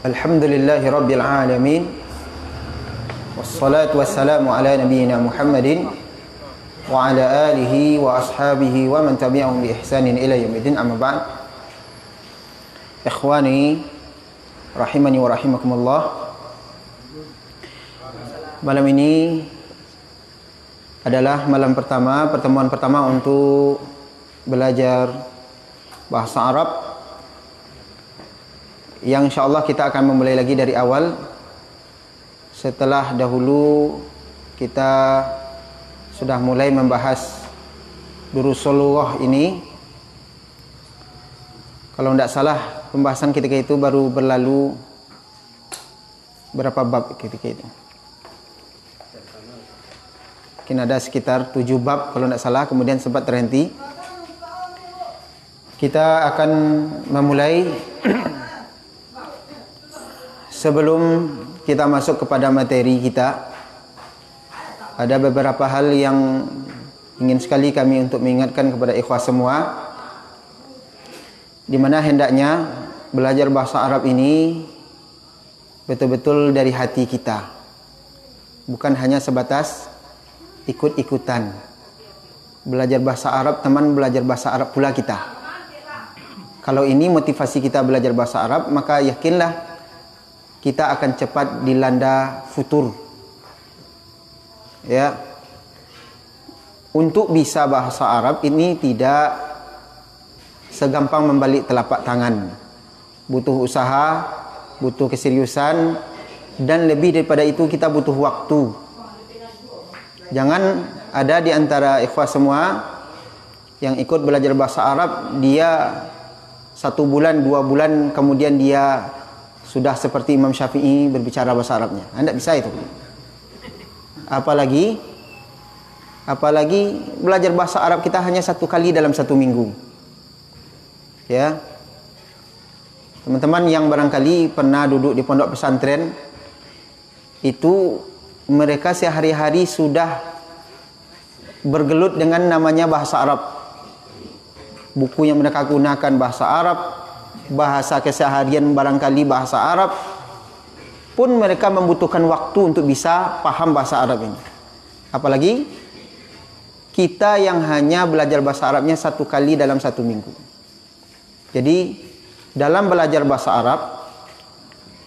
Alhamdulillahi Rabbil Alamin. Wassalatu wassalamu ala nabiyyina Muhammadin wa ala alihi wa ashabihi wa man tabi'ahum bi ihsanin ila yaumil amma ba'd. Ikhwani rahimani wa rahimakumullah. Malam ini adalah malam pertama, pertemuan pertama untuk belajar bahasa Arab, yang insyaallah kita akan memulai lagi dari awal setelah dahulu kita sudah mulai membahas durusul lughah ini. Kalau tidak salah pembahasan ketika itu baru berlalu berapa bab ketika itu? Mungkin ada sekitar 7 bab kalau tidak salah, kemudian sempat terhenti. Kita akan memulai. Sebelum kita masuk kepada materi kita, ada beberapa hal yang ingin sekali kami untuk mengingatkan kepada ikhwah semua, di mana hendaknya belajar bahasa Arab ini betul-betul dari hati kita, bukan hanya sebatas ikut-ikutan. Belajar bahasa Arab, teman belajar bahasa Arab pula kita. Kalau ini motivasi kita belajar bahasa Arab, maka yakinlah kita akan cepat dilanda futur. Ya. Untuk bisa bahasa Arab ini tidak segampang membalik telapak tangan. Butuh usaha, butuh keseriusan, dan lebih daripada itu kita butuh waktu. Jangan ada di antara ikhwah semua yang ikut belajar bahasa Arab, dia 1 bulan, 2 bulan kemudian dia sudah seperti Imam Syafi'i berbicara bahasa Arabnya. Anda bisa itu. Apalagi belajar bahasa Arab kita hanya 1 kali dalam 1 minggu. Ya. Teman-teman yang barangkali pernah duduk di pondok pesantren, itu mereka sehari-hari sudah bergelut dengan namanya bahasa Arab. Buku yang mereka gunakan bahasa Arab, bahasa keseharian barangkali bahasa Arab, pun mereka membutuhkan waktu untuk bisa paham bahasa Arab ini. Apalagi kita yang hanya belajar bahasa Arabnya 1 kali dalam 1 minggu. Jadi dalam belajar bahasa Arab,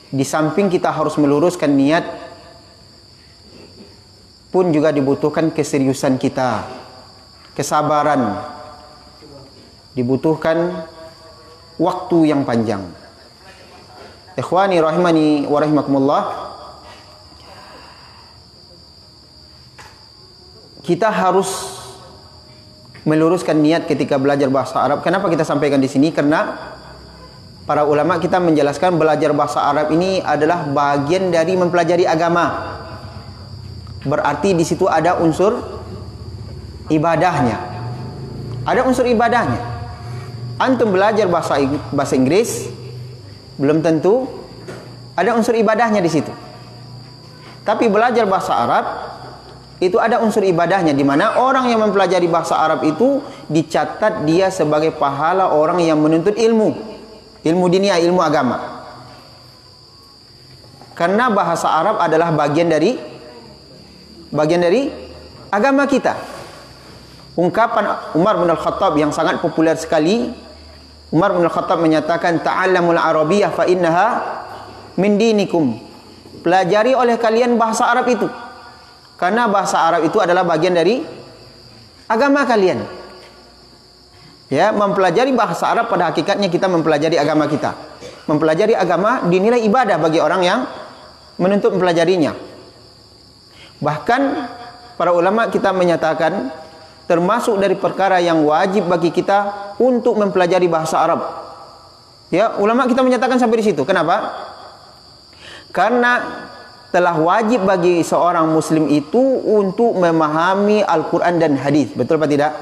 di samping kita harus meluruskan niat, pun juga dibutuhkan keseriusan kita, kesabaran, dibutuhkan waktu yang panjang. Ikhwani rahimani wa rahimakumullah, kita harus meluruskan niat ketika belajar bahasa Arab. Kenapa kita sampaikan di sini? Karena para ulama kita menjelaskan belajar bahasa Arab ini adalah bagian dari mempelajari agama. Berarti di situ ada unsur ibadahnya. Ada unsur ibadahnya. Antum belajar bahasa Inggris, belum tentu ada unsur ibadahnya di situ. Tapi belajar bahasa Arab itu ada unsur ibadahnya, di mana orang yang mempelajari bahasa Arab itu dicatat dia sebagai pahala orang yang menuntut ilmu dunia, ilmu agama. Karena bahasa Arab adalah bagian dari agama kita. Ungkapan Umar bin Al-Khattab yang sangat populer sekali. Umar bin Al-Khattab menyatakan, ta'allamul arabiyyah fa innaha min dinikum. Pelajari oleh kalian bahasa Arab itu, karena bahasa Arab itu adalah bagian dari agama kalian. Ya, mempelajari bahasa Arab pada hakikatnya kita mempelajari agama kita. Mempelajari agama dinilai ibadah bagi orang yang menuntut mempelajarinya. Bahkan para ulama kita menyatakan termasuk dari perkara yang wajib bagi kita untuk mempelajari bahasa Arab. Ya, ulama kita menyatakan sampai di situ. Kenapa? Karena telah wajib bagi seorang muslim itu untuk memahami Al-Quran dan hadis. Betul apa tidak?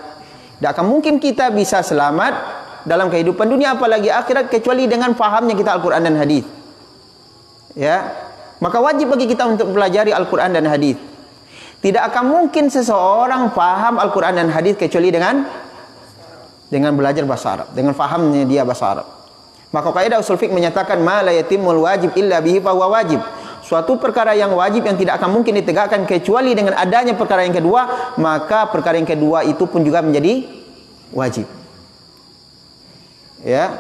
Tidak akan mungkin kita bisa selamat dalam kehidupan dunia apalagi akhirat kecuali dengan fahamnya kita Al-Quran dan hadis. Ya, maka wajib bagi kita untuk mempelajari Al-Quran dan hadis. Tidak akan mungkin seseorang paham Al-Quran dan hadis kecuali dengan dengan belajar bahasa Arab, dengan fahamnya dia bahasa Arab. Maka kaidah usul fiqh menyatakan ma la yatimul wajib illa bihi fa huwa wajib. Suatu perkara yang wajib yang tidak akan mungkin ditegakkan kecuali dengan adanya perkara yang kedua, maka perkara yang kedua itu pun juga menjadi wajib. Ya.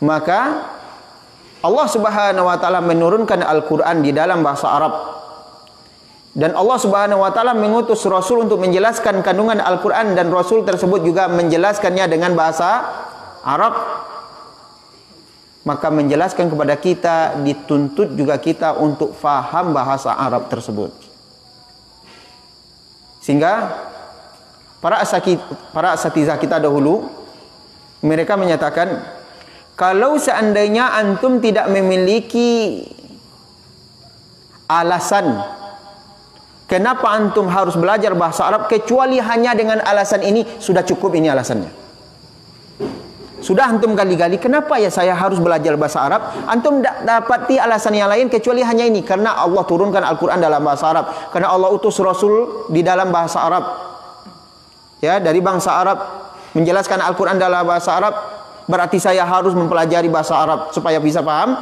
Maka Allah Subhanahu wa taala menurunkan Al-Qur'an di dalam bahasa Arab. Dan Allah Subhanahu wa taala mengutus Rasul untuk menjelaskan kandungan Al-Qur'an, dan Rasul tersebut juga menjelaskannya dengan bahasa Arab. Maka menjelaskan kepada kita, dituntut juga kita untuk faham bahasa Arab tersebut. Sehingga para asatizah kita dahulu, mereka menyatakan, kalau seandainya antum tidak memiliki alasan kenapa antum harus belajar bahasa Arab, kecuali hanya dengan alasan ini, sudah cukup ini alasannya. Sudah antum gali-gali, kenapa ya saya harus belajar bahasa Arab? Antum tidak dapati alasan yang lain kecuali hanya ini. Karena Allah turunkan Al-Quran dalam bahasa Arab. Karena Allah utus Rasul di dalam bahasa Arab. Ya, dari bangsa Arab menjelaskan Al-Quran dalam bahasa Arab. Berarti saya harus mempelajari bahasa Arab supaya bisa paham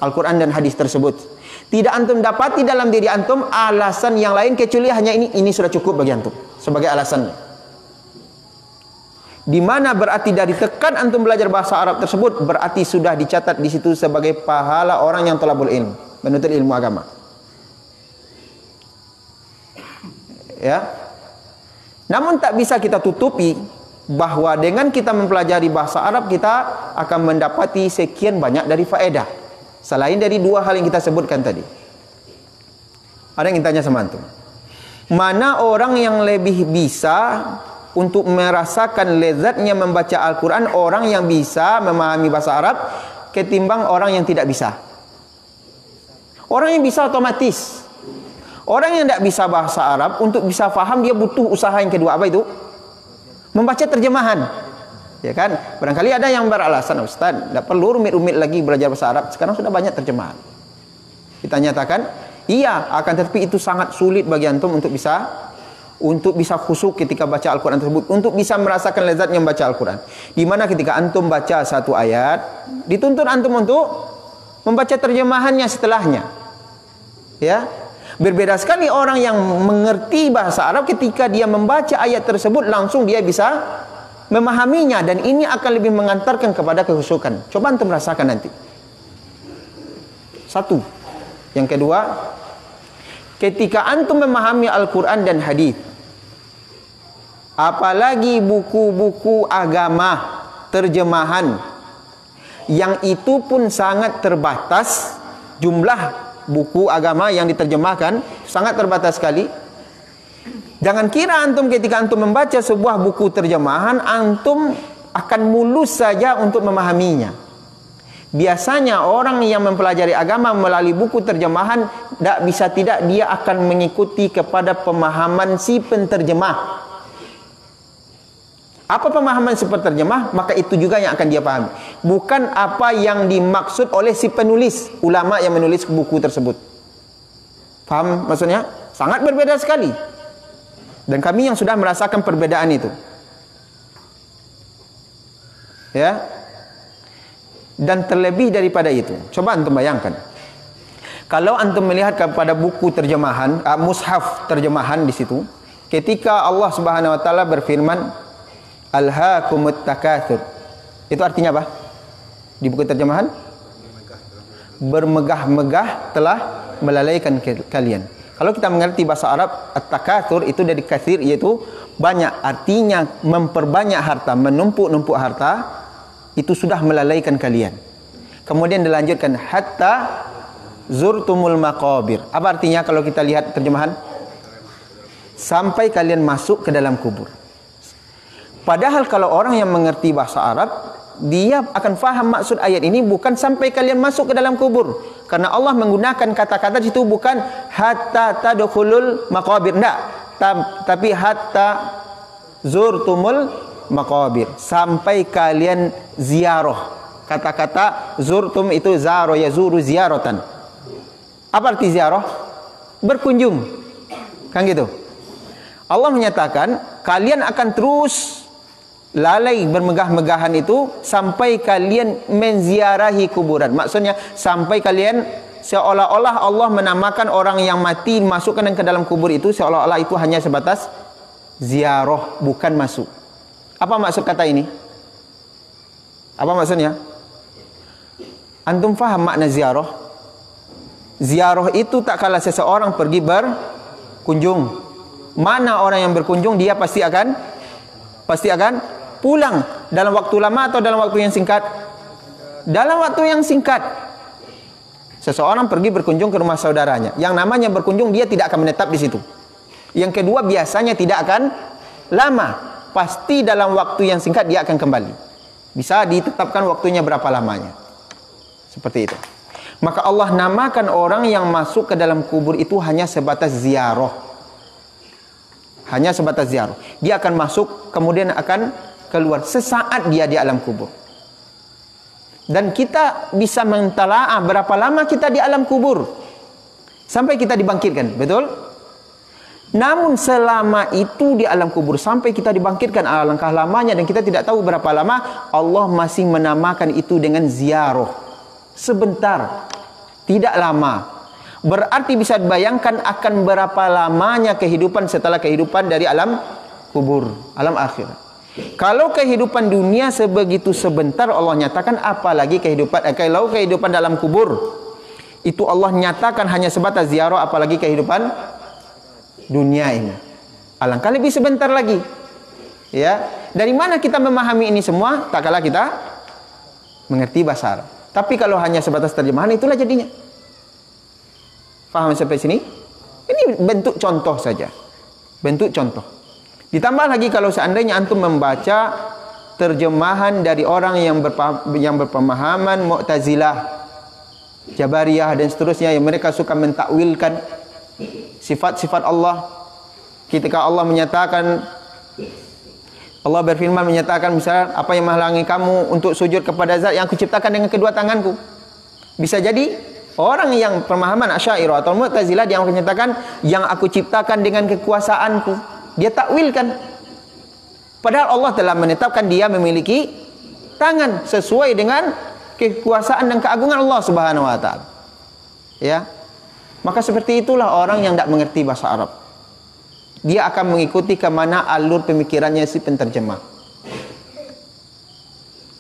Al-Quran dan hadis tersebut. Tidak antum dapati dalam diri antum alasan yang lain kecuali hanya ini. Ini sudah cukup bagi antum sebagai alasannya. Di mana berarti dari tekan antum belajar bahasa Arab tersebut, berarti sudah dicatat di situ sebagai pahala orang yang telah berilmu, menuntut ilmu agama. Ya. Namun tak bisa kita tutupi bahwa dengan kita mempelajari bahasa Arab, kita akan mendapati sekian banyak dari faedah. Selain dari dua hal yang kita sebutkan tadi. Ada yang tanya sama antum, mana orang yang lebih bisa untuk merasakan lezatnya membaca Al-Quran, orang yang bisa memahami bahasa Arab ketimbang orang yang tidak bisa? Orang yang bisa otomatis. Orang yang tidak bisa bahasa Arab, untuk bisa faham dia butuh usaha yang kedua. Apa itu? Membaca terjemahan. Ya kan? Barangkali ada yang beralasan, Ustaz, tidak perlu rumit-rumit lagi belajar bahasa Arab, sekarang sudah banyak terjemahan. Kita nyatakan, iya, akan tetapi itu sangat sulit bagi antum untuk bisa khusyuk ketika baca Al-Quran tersebut, untuk bisa merasakan lezatnya membaca Al-Quran. Di mana ketika antum baca satu ayat, dituntut antum untuk membaca terjemahannya setelahnya. Ya, berbeda sekali orang yang mengerti bahasa Arab, ketika dia membaca ayat tersebut langsung dia bisa memahaminya, dan ini akan lebih mengantarkan kepada kekhusyukan. Coba antum rasakan nanti. Satu. Yang kedua, ketika antum memahami Al-Quran dan hadis, apalagi buku-buku agama terjemahan, yang itu pun sangat terbatas, jumlah buku agama yang diterjemahkan sangat terbatas sekali. Jangan kira antum ketika antum membaca sebuah buku terjemahan, antum akan mulus saja untuk memahaminya. Biasanya orang yang mempelajari agama melalui buku terjemahan, tidak bisa tidak dia akan mengikuti kepada pemahaman si penterjemah. Apa pemahaman si penterjemah, maka itu juga yang akan dia pahami. Bukan apa yang dimaksud oleh si penulis, ulama yang menulis buku tersebut. Paham maksudnya? Sangat berbeda sekali. Dan kami yang sudah merasakan perbedaan itu. Ya. Dan terlebih daripada itu, coba antum bayangkan, kalau antum melihat kepada buku terjemahan, mushaf terjemahan di situ, ketika Allah Subhanahu wa taala berfirman, alhaakumut takatsur, itu artinya apa? Di buku terjemahan, bermegah-megah telah melalaikan kalian. Kalau kita mengerti bahasa Arab, at-takatsur itu dari katsir, yaitu banyak, artinya memperbanyak harta, menumpuk-numpuk harta. Itu sudah melalaikan kalian. Kemudian dilanjutkan, hatta zurtumul maqabir. Apa artinya kalau kita lihat terjemahan? Sampai kalian masuk ke dalam kubur. Padahal kalau orang yang mengerti bahasa Arab, dia akan faham maksud ayat ini bukan sampai kalian masuk ke dalam kubur. Karena Allah menggunakan kata-kata itu bukan hatta tadkhulul maqabir, enggak. Tapi hatta zurtumul maqabir, sampai kalian ziarah. Kata-kata zurtum itu zaro, yazuru ziaratan. Apa arti ziarah? Berkunjung. Kan gitu. Allah menyatakan kalian akan terus lalai bermegah-megahan itu sampai kalian menziarahi kuburan. Maksudnya sampai kalian seolah-olah Allah menamakan orang yang mati masukkan ke dalam kubur itu seolah-olah itu hanya sebatas ziarah, bukan masuk. Apa maksud kata ini? Apa maksudnya? Antum faham makna ziarah? Ziarah itu tak kala seseorang pergi berkunjung. Mana orang yang berkunjung dia pasti akan pulang dalam waktu lama atau dalam waktu yang singkat? Dalam waktu yang singkat. Seseorang pergi berkunjung ke rumah saudaranya. Yang namanya berkunjung dia tidak akan menetap di situ. Yang kedua biasanya tidak akan lama. Pasti dalam waktu yang singkat dia akan kembali. Bisa ditetapkan waktunya berapa lamanya. Seperti itu. Maka Allah namakan orang yang masuk ke dalam kubur itu hanya sebatas ziarah. Hanya sebatas ziarah. Dia akan masuk kemudian akan keluar sesaat dia di alam kubur. Dan kita bisa mentalaah berapa lama kita di alam kubur sampai kita dibangkitkan, betul? Namun selama itu di alam kubur sampai kita dibangkitkan alangkah lamanya dan kita tidak tahu berapa lama, Allah masih menamakan itu dengan ziarah. Sebentar, tidak lama. Berarti bisa dibayangkan akan berapa lamanya kehidupan setelah kehidupan dari alam kubur, alam akhirat. Kalau kehidupan dunia sebegitu sebentar Allah nyatakan, apalagi kalau kehidupan dalam kubur itu Allah nyatakan hanya sebatas ziarah, apalagi kehidupan dunia ini. Alangkah lebih sebentar lagi. Ya, dari mana kita memahami ini semua? Tak kala kita mengerti bahasa Arab. Tapi kalau hanya sebatas terjemahan, itulah jadinya. Faham sampai sini? Ini bentuk contoh saja. Bentuk contoh. Ditambah lagi kalau seandainya antum membaca terjemahan dari orang yang berpemahaman Mu'tazilah, Jabariyah dan seterusnya, yang mereka suka mentakwilkan sifat-sifat Allah. Ketika Allah menyatakan, Allah berfirman menyatakan misalnya, apa yang menghalangi kamu untuk sujud kepada zat yang aku ciptakan dengan kedua tanganku. Bisa jadi orang yang pemahaman Asy'ariyah atau Mu'tazilah dia menyatakan yang aku ciptakan dengan kekuasaanku. Dia takwilkan. Padahal Allah telah menetapkan dia memiliki tangan sesuai dengan kekuasaan dan keagungan Allah Subhanahu wa taala. Ya. Maka seperti itulah orang yang tidak mengerti bahasa Arab. Dia akan mengikuti ke mana alur pemikirannya si penterjemah.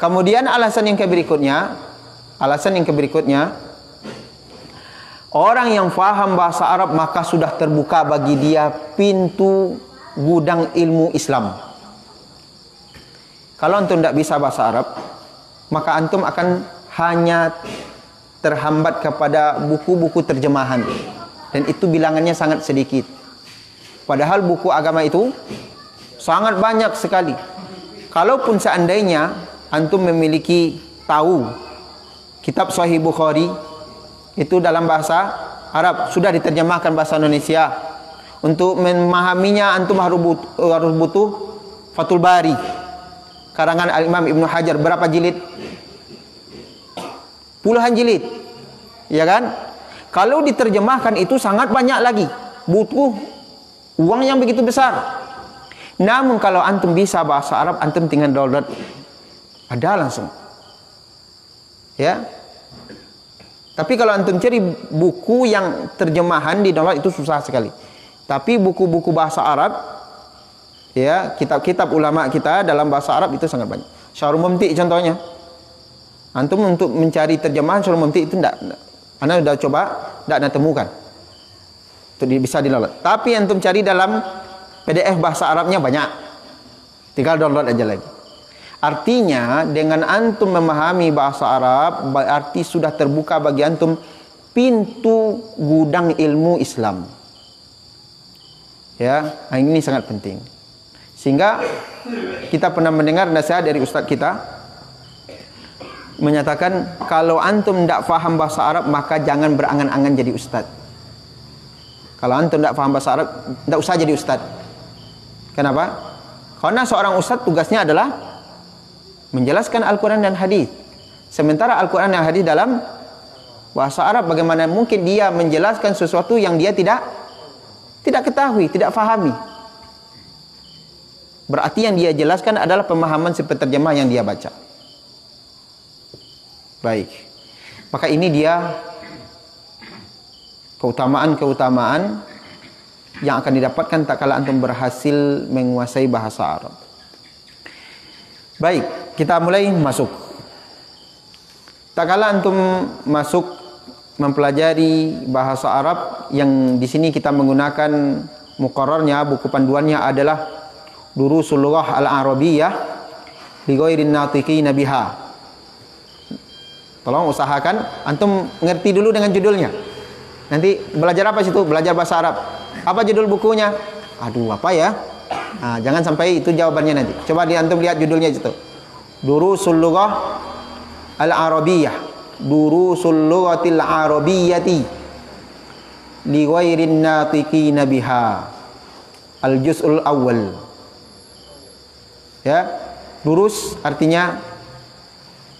Kemudian alasan yang berikutnya, orang yang faham bahasa Arab maka sudah terbuka bagi dia pintu gudang ilmu Islam. Kalau antum tidak bisa bahasa Arab, maka antum akan hanya terhambat kepada buku-buku terjemahan, dan itu bilangannya sangat sedikit. Padahal buku agama itu sangat banyak sekali. Kalaupun seandainya antum memiliki tahu kitab Sahih Bukhari itu dalam bahasa Arab, sudah diterjemahkan bahasa Indonesia. Untuk memahaminya antum harus butuh Fathul Bari karangan Al-Imam Ibnu Hajar. Berapa jilid? Puluhan jilid. Ya kan? Kalau diterjemahkan itu sangat banyak lagi. Butuh uang yang begitu besar. Namun kalau antum bisa bahasa Arab, antum tinggal download. Ada langsung. Ya. Tapi kalau antum cari buku yang terjemahan di download itu susah sekali. Tapi buku-buku bahasa Arab, ya, kitab-kitab ulama kita dalam bahasa Arab itu sangat banyak. Syarul Mumti contohnya. Antum untuk mencari terjemahan Syarul Mumti itu tidak, anda sudah coba, tidak temukan. Itu bisa download. Tapi antum cari dalam PDF bahasa Arabnya banyak. Tinggal download aja lagi. Artinya dengan antum memahami bahasa Arab, berarti sudah terbuka bagi antum pintu gudang ilmu Islam. Ya, ini sangat penting. Sehingga kita pernah mendengar nasihat dari ustaz kita menyatakan, kalau antum tidak faham bahasa Arab maka jangan berangan-angan jadi ustaz. Kalau antum tidak faham bahasa Arab, tidak usah jadi ustaz. Kenapa? Karena seorang ustaz tugasnya adalah menjelaskan Al-Quran dan hadis. Sementara Al-Quran dan hadis dalam bahasa Arab, bagaimana mungkin dia menjelaskan sesuatu yang dia tidak ketahui, tidak fahami. Berarti yang dia jelaskan adalah pemahaman si penerjemah yang dia baca. Baik. Maka ini dia keutamaan-keutamaan yang akan didapatkan tak kala antum berhasil menguasai bahasa Arab. Baik, kita mulai masuk. Tak kala antum masuk mempelajari bahasa Arab, yang di sini kita menggunakan muqarrarnya, buku panduannya adalah Durusul Lughah Al-Arabiyyah li ghairin natiqina biha. Tolong usahakan antum ngerti dulu dengan judulnya. Nanti belajar apa situ? Belajar bahasa Arab. Apa judul bukunya? Aduh, apa ya? Nah, jangan sampai itu jawabannya nanti. Coba antum lihat judulnya situ. Durusul Lughah Al-Arabiyyah. Durusul Lughatil Arabiyyati li ghairin natiqina biha. Al-Juz'ul Awwal. Ya, durus artinya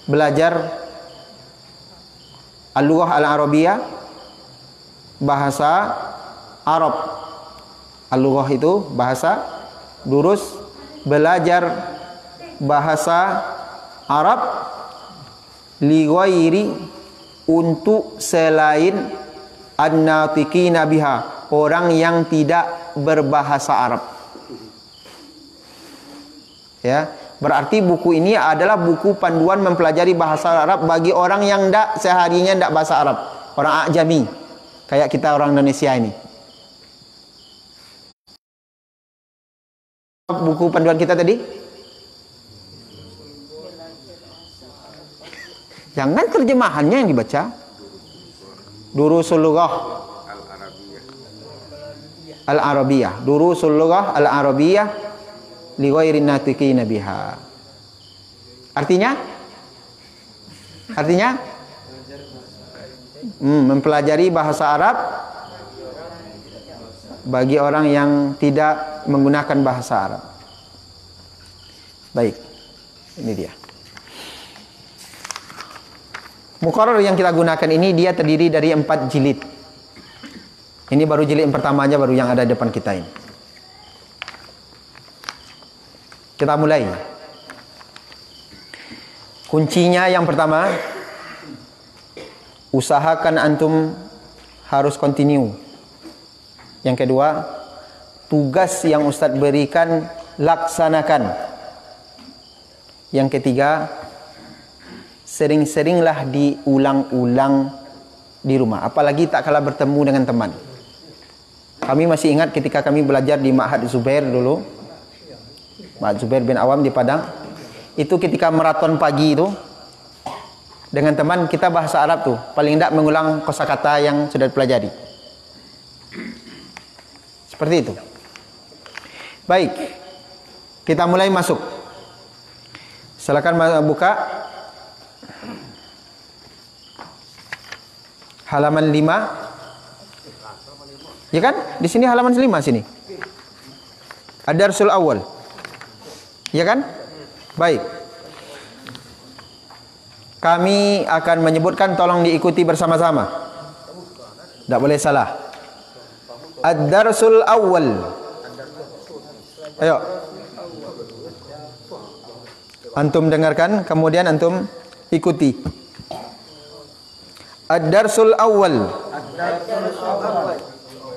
belajar al-lughah al-arabiyyah, bahasa Arab. Al-lughah itu bahasa, durus belajar bahasa Arab li ghairi untuk selain an-natiqina biha, orang yang tidak berbahasa Arab. Ya, berarti buku ini adalah buku panduan mempelajari bahasa Arab bagi orang yang tidak seharinya tidak bahasa Arab, orang ajami kayak kita orang Indonesia ini. Buku panduan kita tadi, jangan terjemahannya yang dibaca. Durusul Lughah Al-Arabiyyah, Durusul Lughah Al-Arabiyyah li ghairin natiqina biha. Artinya mempelajari bahasa Arab bagi orang yang tidak menggunakan bahasa Arab. Baik, ini dia. Muqarrar yang kita gunakan ini dia terdiri dari 4 jilid. Ini baru jilid yang pertama aja, baru yang ada di depan kita ini. Kita mulai. Kuncinya yang pertama, usahakan antum harus continue. Yang kedua, tugas yang Ustadz berikan laksanakan. Yang ketiga, sering-seringlah diulang-ulang di rumah, apalagi tak kalah bertemu dengan teman. Kami masih ingat ketika kami belajar di Ma'had Zubair dulu, Ma'had Zubair bin Awam di Padang, itu ketika maraton pagi itu dengan teman kita bahasa Arab tuh paling tidak mengulang kosakata yang sudah dipelajari. Seperti itu. Baik, kita mulai masuk. Silakan buka halaman 5. Ya kan? Di sini halaman 5 sini. Ad-Darsul Awal. Ya kan? Baik. Kami akan menyebutkan, tolong diikuti bersama-sama. Tidak boleh salah. Ad-Darsul Awal. Ayo. Antum dengarkan, kemudian antum ikuti. Ad-Darsul Awal.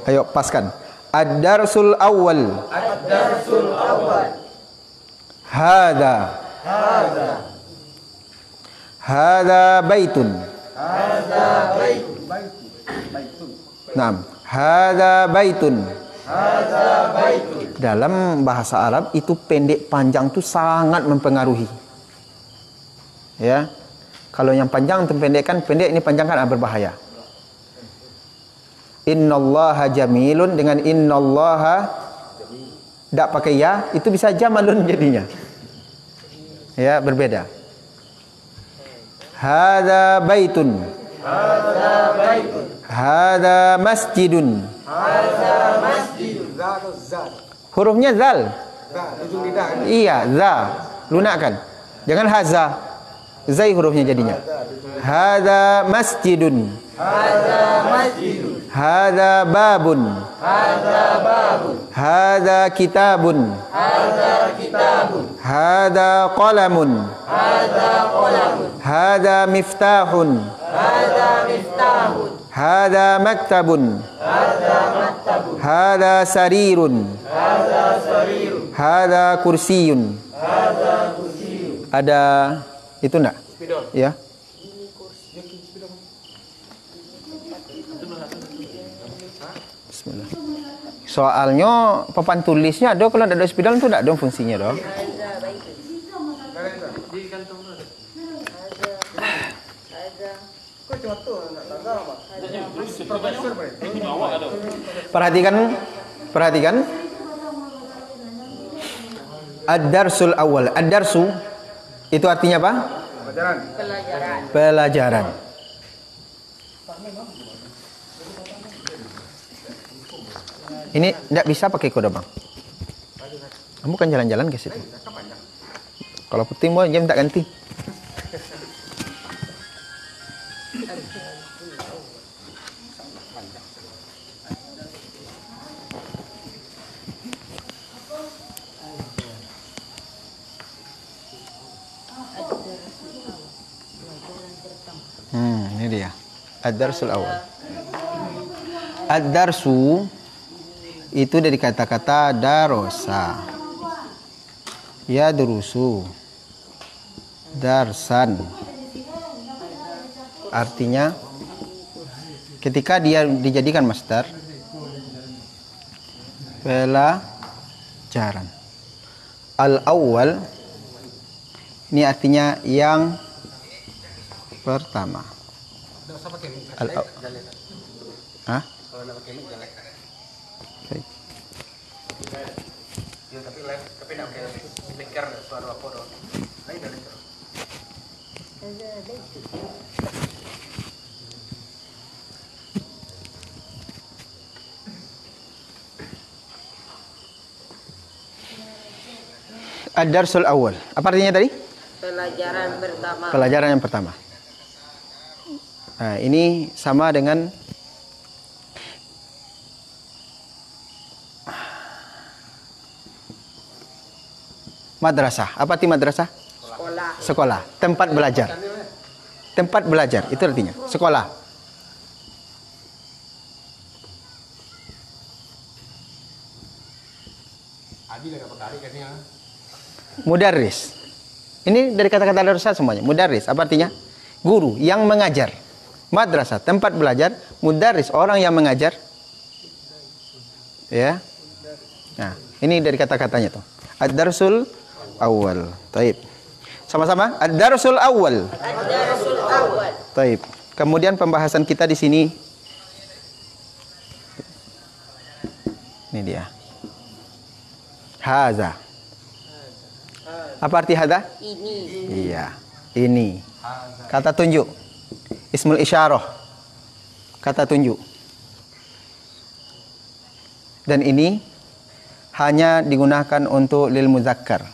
Ayo paskan. Ad-Darsul Awal. Ad-Darsul Awal. Hada. Hada baitun. Hada baitun. Naam. Hada baitun. Hada baitun. Dalam bahasa Arab itu pendek panjang itu sangat mempengaruhi. Ya. Kalau yang panjang tempendekkan, pendek ini panjangkan berbahaya. Innallaha jamilun dengan innallaha tidak pakai ya, itu bisa jamalun jadinya. Ya, berbeda. Hada baitun. Hada baitun. Hada masjidun. Hada masjidun. Hurufnya zal. Iya, za. Lunakkan. Jangan haza. Zai hurufnya jadinya. Hada masjidun. Hada masjidun. Hada babun. Hada babun. Hadza kitabun. Hadza qalamun. Hadza miftahun. Hadza maktabun. Hadza sarirun. Hadza kursiyun. Ada itu enggak? Ya. Bismillah. Soalnya papan tulisnya ada, kalau tidak ada spidol itu tidak ada fungsinya dong. Perhatikan. Ad-darsul awal. Ad-darsu itu artinya apa? Pelajaran. Ini tidak bisa pakai kode bang. Kamu kan jalan-jalan ke situ. Kalau putih mau jam tak ganti. Ini dia. Ad-darsul awal. Ad-darsu itu dari kata-kata darosa, ya durusu, darsan. Artinya ketika dia dijadikan masdar, pelajaran. Al-awwal ini artinya yang pertama. Hah? Baik. Ad-darsul awal. Apa artinya tadi? Pelajaran pertama. Pelajaran yang pertama. Nah, ini sama dengan madrasah. Apa arti madrasah? Sekolah. Sekolah, tempat belajar. Tempat belajar, itu artinya sekolah. Mudarris. Ini dari kata-kata darussa semuanya. Mudarris, apa artinya? Guru yang mengajar. Madrasah, tempat belajar. Mudarris, orang yang mengajar. Ya. Nah, ini dari kata-katanya tuh. Ad-darsul awal. Taib. Sama-sama. Ad-darsul awal. Ad-darsul awal. Taib. Kemudian pembahasan kita di sini. Ini dia. Haza. Apa arti haza? Ini. Iya. Ini. Kata tunjuk. Ismul isyarah. Kata tunjuk. Dan ini hanya digunakan untuk lil muzakkar.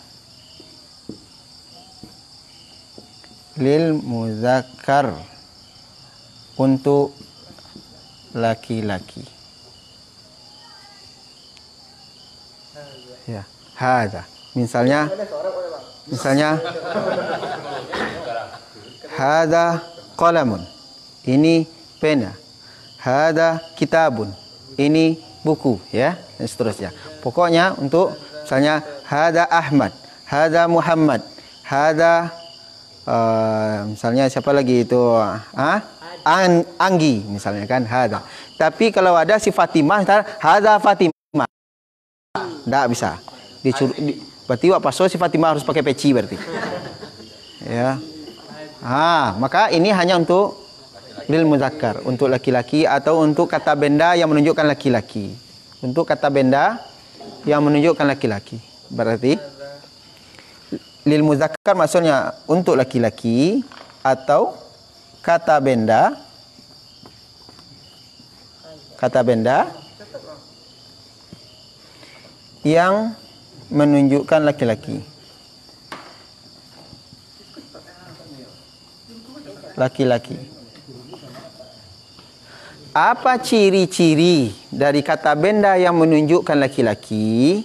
Lil muzakkar, untuk laki-laki. Ya, hadza. Misalnya hadza qalamun. Ini pena. Hadza kitabun. Ini buku, ya, dan seterusnya. Pokoknya untuk misalnya hadza Ahmad, hadza Muhammad, hadza misalnya siapa lagi itu? Anggi misalnya kan hadza. Tapi kalau ada si Fatimah, hadza Fatimah. Enggak bisa. Berarti apa si Fatimah harus pakai peci berarti. Ya. Maka ini hanya untuk lil muzakkar, untuk laki-laki, atau untuk kata benda yang menunjukkan laki-laki. Untuk kata benda yang menunjukkan laki-laki. Berarti lil muzakkar maksudnya untuk laki-laki, atau kata benda yang menunjukkan laki-laki. Laki-laki. Apa ciri-ciri dari kata benda yang menunjukkan laki-laki?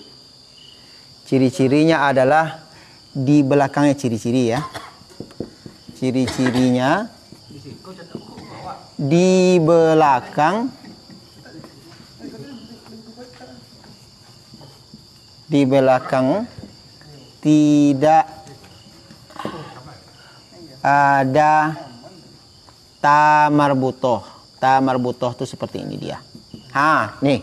Ciri-cirinya adalah di belakangnya ciri-ciri ya. Ciri-cirinya di belakang tidak ada ta marbutoh. Ta marbutoh itu seperti ini dia. Nih.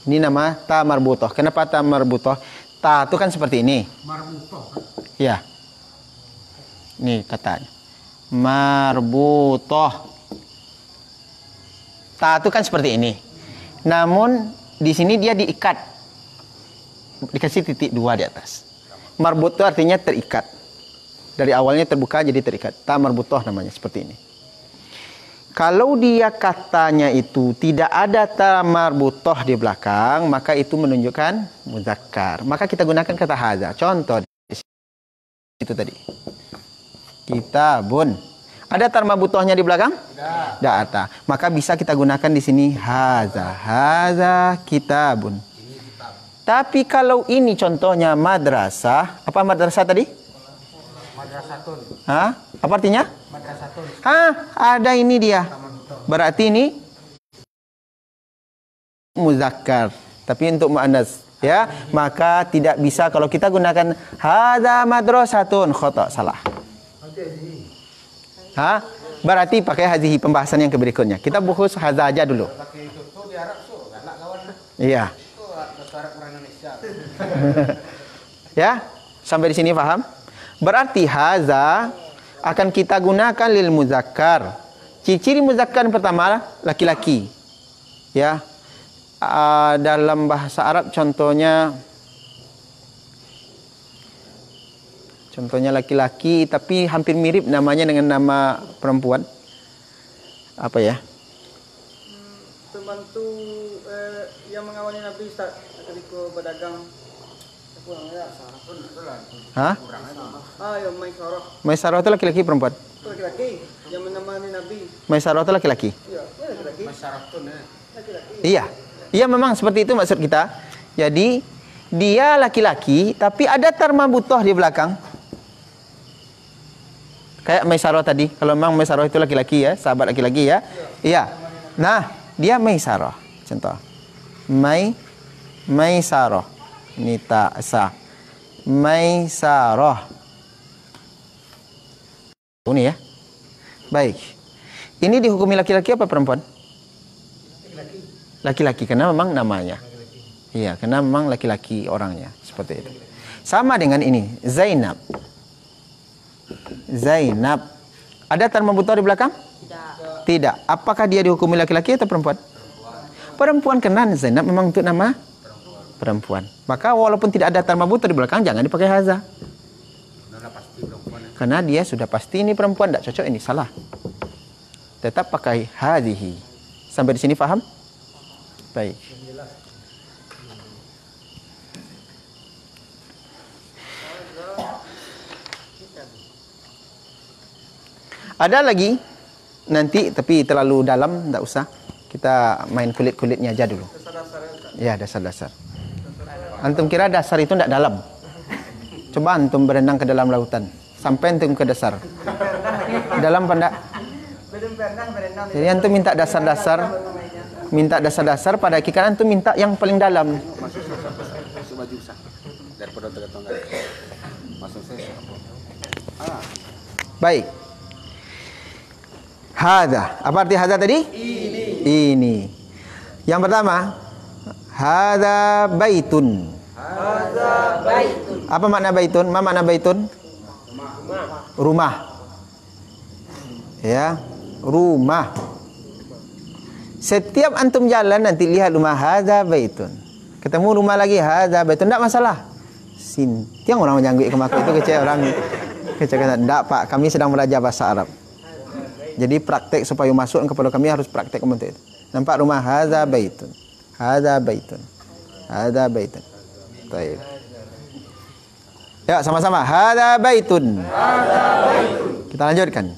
Ini nama ta marbutoh. Kenapa ta marbutoh? Ta itu kan seperti ini. Marbutoh. Ya. Nih katanya. Marbutoh. Ta itu kan seperti ini. Namun di sini dia diikat. Dikasih titik 2 di atas. Marbutoh artinya terikat. Dari awalnya terbuka jadi terikat. Ta marbutoh namanya seperti ini. Kalau dia katanya itu tidak ada ta marbutoh di belakang, maka itu menunjukkan muzakkar. Maka kita gunakan kata haza. Contoh itu tadi. Kitabun. Ada ta marbutohnya di belakang? Tidak ada. Maka bisa kita gunakan di sini haza. Haza kitabun. Tapi kalau ini contohnya madrasah, apa madrasah tadi? Madrasatun. Apa artinya? Madrasatun. Ada ini dia. Berarti ini muzakkar. Tapi untuk muannas, ya, maka tidak bisa kalau kita gunakan hadza madrasatun, khata, salah. Berarti pakai hazihi pembahasan yang berikutnya. Kita bukus hadza aja dulu. Iya. Ya, sampai di sini paham? Berarti haza akan kita gunakan lil muzakkar. Ciri-ciri muzakkar pertama laki-laki. Ya. Dalam bahasa Arab contohnya laki-laki tapi hampir mirip namanya dengan nama perempuan. Apa ya? Pembantu yang mengawali Nabi ketika berdagang. Ya Maisarah. Maisarah itu laki-laki perempuan? Laki-laki yang menemani Nabi. Maisarah itu laki-laki? Iya, laki-laki. Maisarah itu laki-laki. Iya. Iya memang seperti itu maksud kita. Jadi dia laki-laki tapi ada ta marbutoh di belakang. Kayak Maisarah tadi. Kalau memang Maisarah itu laki-laki ya, sahabat laki-laki ya. Iya. Nah, dia Maisarah. Contoh. Maisarah. Ini tak sah. Maisarah. Ini ya. Baik. Ini dihukumi laki-laki apa perempuan? Laki-laki. Karena memang namanya. Iya, karena memang laki-laki orangnya. Seperti itu. Sama dengan ini. Zainab. Zainab. Ada ta marbutoh di belakang? Tidak. Apakah dia dihukumi laki-laki atau perempuan? Perempuan, karena Zainab memang untuk nama perempuan. Maka walaupun tidak ada ta marbutoh di belakang, jangan dipakai haza. Karena dia sudah pasti ini perempuan, tidak cocok, ini salah. Tetap pakai hadhihi. Sampai di sini paham? Baik. Ada lagi nanti, tapi terlalu dalam, tidak usah. Kita main kulit-kulitnya aja dulu. Ya, dasar-dasar. Antum kira dasar itu tidak dalam? Coba antum berenang ke dalam lautan, sampai antum ke dasar. Dalam pendak. Jadi antum minta dasar-dasar, pada hakikat antum minta yang paling dalam. Baik. Hadza. Apa arti hadza tadi? Ini. Yang pertama, hadza baitun. Hadza baitun. Apa makna baitun? Ma makna baitun? Rumah. Ya, rumah. Setiap antum jalan nanti lihat rumah hadza baitun. Ketemu rumah lagi hadza baitun, tidak masalah. Sintiang orang menjanggut ke maka itu kecil orang kata, "Enggak, Pak, kami sedang belajar bahasa Arab." Jadi praktek supaya masuk kepada kami harus praktek seperti itu. Nampak rumah hadza baitun. Hadza baitun. Hadza baitun. Baik. Ya, sama-sama. Hadza baitun. Hadza baitun. Kita lanjutkan.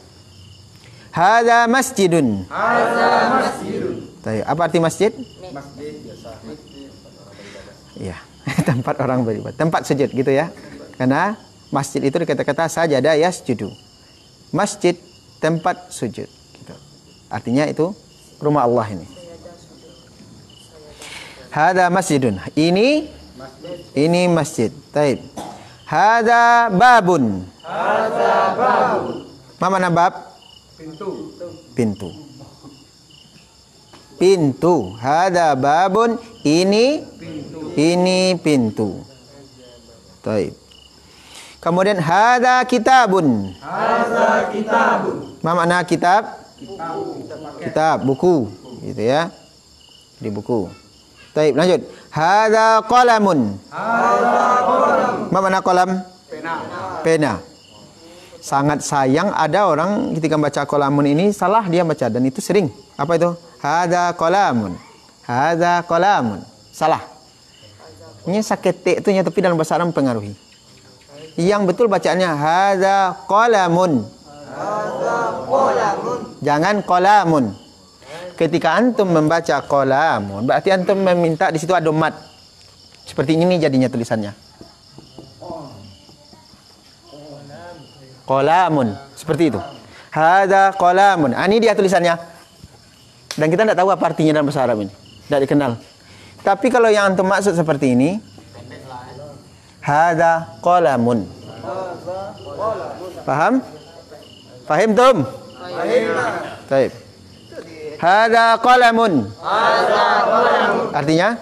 Hadza masjidun. Hadza masjidun. Taib. Apa arti masjid? Masjid biasa. Iya, tempat orang beribadah, tempat sujud gitu ya. Karena masjid itu dikata-kata sajada yasjudu. Masjid tempat sujud gitu. Artinya itu rumah Allah ini. Hadza masjidun. Ini masjid. Taib. Hadza babun. Hadza babun. Apa makna bab? Pintu. Pintu. Hadza babun. Ini pintu. Taib. Kemudian hadza kitabun. Hadza kitabun. Apa makna kitab? Kitab, buku. Gitu ya. Di buku. Taib, lanjut. Hadza qalamun. Hadza qalam. Apa makna qalam? Pena. Sangat sayang ada orang ketika baca qalamun ini salah dia baca dan itu sering. Apa itu? Hadza qalamun. Hadza qalamun. Salah. Ini saketik itu tapi dalam bahasa Arab mempengaruhi. Yang betul bacaannya hadza qalamun. Hadza qalamun. Jangan qalamun. Ketika antum membaca qalamun, berarti antum meminta di situ ada mat. Seperti ini jadinya tulisannya. Qalamun, seperti itu. Hadza qalamun. Ini dia tulisannya. Dan kita tidak tahu apa artinya dalam bahasa Arab ini. Tidak dikenal. Tapi kalau yang antum maksud seperti ini, hadza qalamun. Paham? Fahim tum? Baik. Hadza qalamun. Artinya?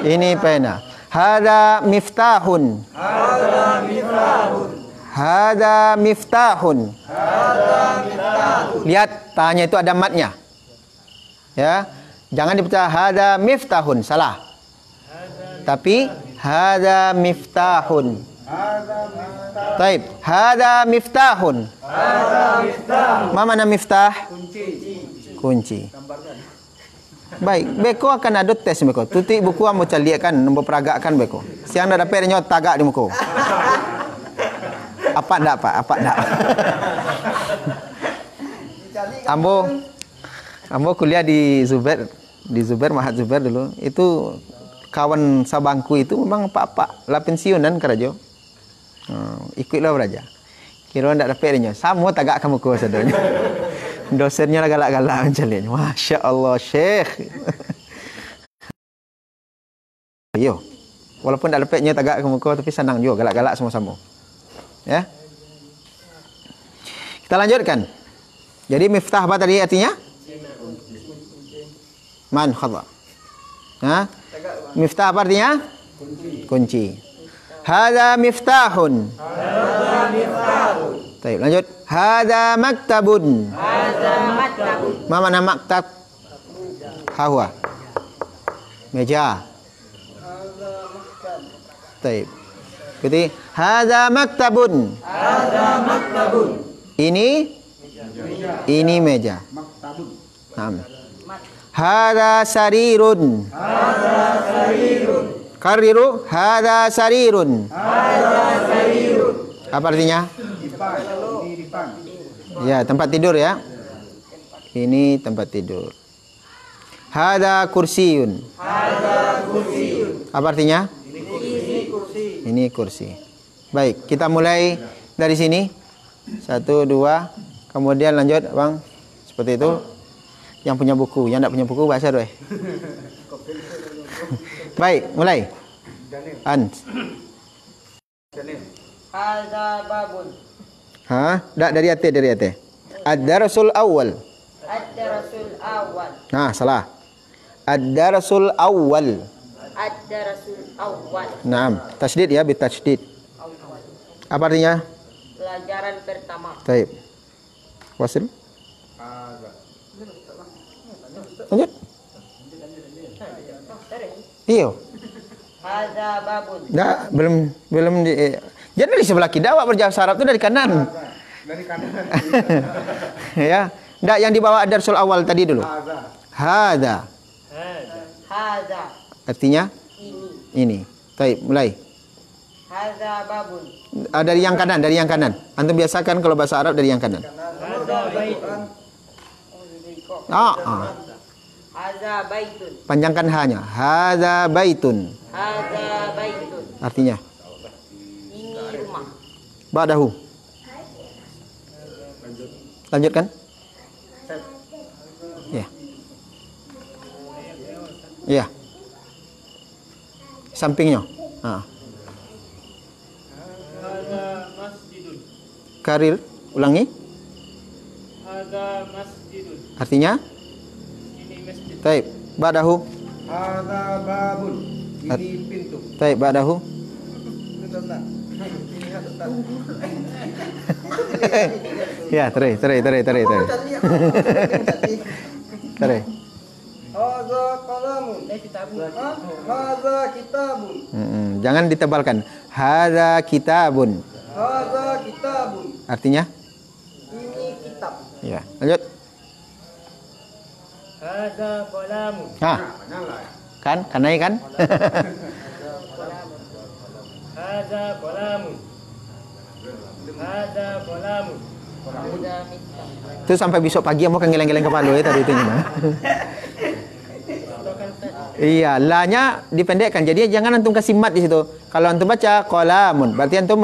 Ini pena. Hadza miftahun. Hadza miftahun. Lihat tanya itu ada matnya. Ya. Jangan dibaca hadza miftahun, salah. Tapi hadza miftahun. Baik, hadza miftahun. Apa makna miftah? Kunci. Baik, beko akan ada tes beko. Tutik buku ambo caliakan, ambo peragakan beko. Siang dah dapat nyot tagak di muka. Apa ndak Pak? Apa ndak? Ambo kuliah di Zubair Mahat Zubair dulu. Itu kawan sabangku itu memang pak-pak lah pensiunan kerajo. Ikutlah belajar. Kira ndak dapat dia. Sama tagak kamu ku sadonya. Dosennya galak-galak mencalian. Masya Allah, Syekh. Yo. Walaupun tak lepetnya tagak ke muka tapi senang juga galak-galak sama-sama. Ya. Kita lanjutkan. Jadi miftah apa tadi artinya? Man khadha. Nah, miftah apa artinya? Kunci. Hadza miftahun. Baik, lanjut. Hadza maktabun. Ma mana maktab? Hawa. Meja. Baik. Berarti hadza maktabun. Ini meja. Naam. Hadza sarirun. Kariru hadza sarirun. Apa artinya? Ya, tempat tidur ya. Ini tempat tidur. Hadza kursiyun. Apa artinya? Ini kursi. Baik, kita mulai dari sini. 1, 2. Kemudian lanjut, Bang. Seperti itu. Yang punya buku, yang tidak punya buku baca doh. Baik, mulai. Hadza babun. Dak dari ate. Ad-darasul awal. Ad-darasul awal. Nah, salah. Ad-darasul awal. Ad-darasul awal. Naam, tasydid ya, bitasydid. Apa artinya? Pelajaran pertama. Baik. Wasil. Lanjut. Iyo. Hadza babun. Enggak, belum jadi di sebelah kiri awak berbahasa Arab itu dari kanan. Dari kanan. Ya. Enggak, yang dibawa darsul awal tadi dulu. Hadza. Hadza. Artinya ini. Baik, mulai. Hadza babun. Dari yang kanan. Antum biasakan kalau bahasa Arab dari yang kanan. Hadza Al-Quran. Hadza baitun. Panjangkan hanya. Hadza baitun. Hadza baitun. Artinya Ini rumah. ba'dahu. Lanjutkan. Ya. Ya. Sampingnya. Hadza masjidun. Karir, ulangi. Hadza masjidun. Artinya? Ini masjid. Taib. Ba'dahu. Hadza babun. Ini pintu. Taib. Ba'dahu. Ya, terai. Terai. Hadza qalamun. Hadza kitabun. Jangan ditebalkan. Hadza kitabun. Hadza kitabun. Artinya? Ini kitab. Ya, lanjut. Hadza qalamun. Kan? Kanai kan? Hadza qalamun. Hadza qalamun. Hadza miftah. Itu sampai besok pagi kamu akan geleng-geleng kepala ya tadi itu. Iya, la-nya dipendekkan. Jadi jangan antum kasih mat di situ. Kalau antum baca qalamun, berarti antum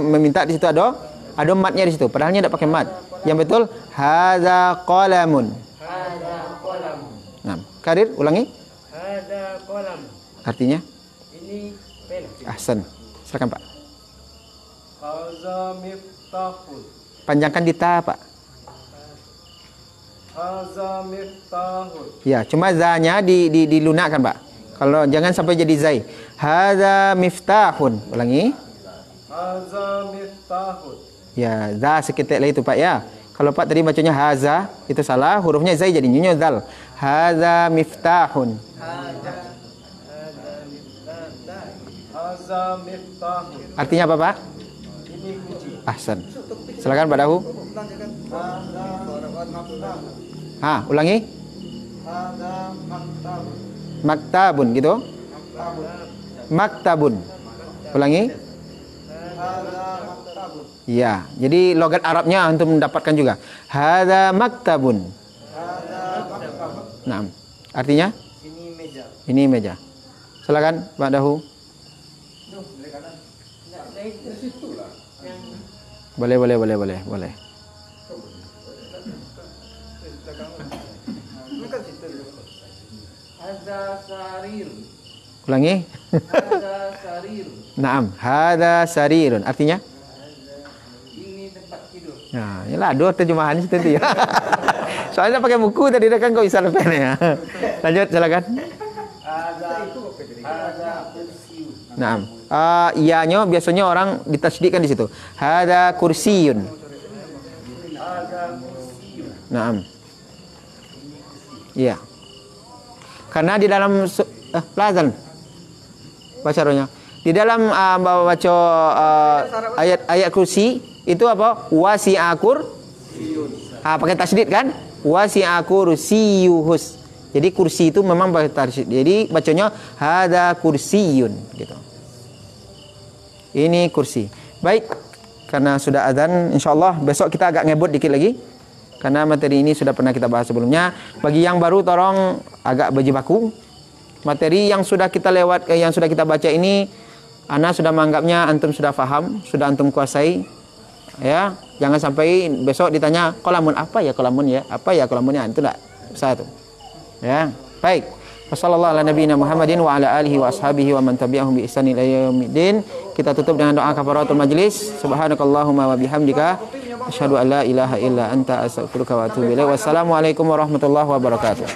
meminta di situ ada matnya di situ. Padahalnya tidak pakai mat. Yang betul hadza qalamun. Hadza qalam. Nah, Karir ulangi. Hadza qalam. Artinya? Ini pena. Ahsan. Silakan, Pak. Hadza miftahun. Panjangkan di ta, Pak. Hadza miftahun. Ya, cuma za-nya dilunakkan, Pak. Kalau jangan sampai jadi zai. Hadza miftahun. Ulangi. Hadza miftahun. Ya, za seketik lah itu, Pak ya. Kalau Pak tadi bacanya haza, itu salah, hurufnya zai jadi nyonya zal. Hadza miftahun. Hadza miftahun. Artinya apa, Pak? Ini kunci. Ahsan. Silakan Pak Dahu. Ulangi. Hadza maktabun. Maktabun gitu. Maktabun. Ulangi. Hadza maktabun. Ya, jadi logat Arabnya untuk mendapatkan juga. Hadza maktabun. Hadza maktabun. Nah, artinya? Ini meja. Ini meja. Silakan Pak Dahu. Boleh. Hadza sarir. Ulangi. Hadza sarir. Naam, hadza sarirun. Artinya? Ini tempat tidur. Nah, yalah dua terjemahan itu ya. Soalnya pakai buku tadi kan kok bisa lepen ya. Lanjut silakan. Hadza kursiun. Naam. Iyanya biasanya orang ditasydidkan di situ. Hadza kursiyun. Hadza kursiun. Naam. Iya. Karena di dalam lazan baca rohnya. Di dalam baca ayat kursi itu apa? Wasi'a kursiyun. Pakai tasydid kan? Wasi'a kursiyuhus. Jadi kursi itu memang pakai tasydid. Jadi bacanya hadza kursiyun gitu. Ini kursi. Baik, karena sudah azan, insyaallah besok kita agak ngebut dikit lagi. Karena materi ini sudah pernah kita bahas sebelumnya. Bagi yang baru tolong agak berjibaku. Materi yang sudah kita yang sudah kita baca ini, ana sudah menganggapnya antum sudah faham, sudah antum kuasai. Ya, jangan sampai besok ditanya qalamun apa ya qalamun ya? Apa ya qalamunnya? Itu enggak usah itu. Ya, baik. Wassallallahu ala nabiyina Muhammadin wa ala alihi wa ashabihi wa man tabi'ahum bi ihsanin ila yaumil. Kita tutup dengan doa kafaratul majlis. Subhanakallahumma wa bihamdika asyhadu an la ilaha illa anta astaghfiruka wa atubu ilaik. Wassalamualaikum warahmatullahi wabarakatuh.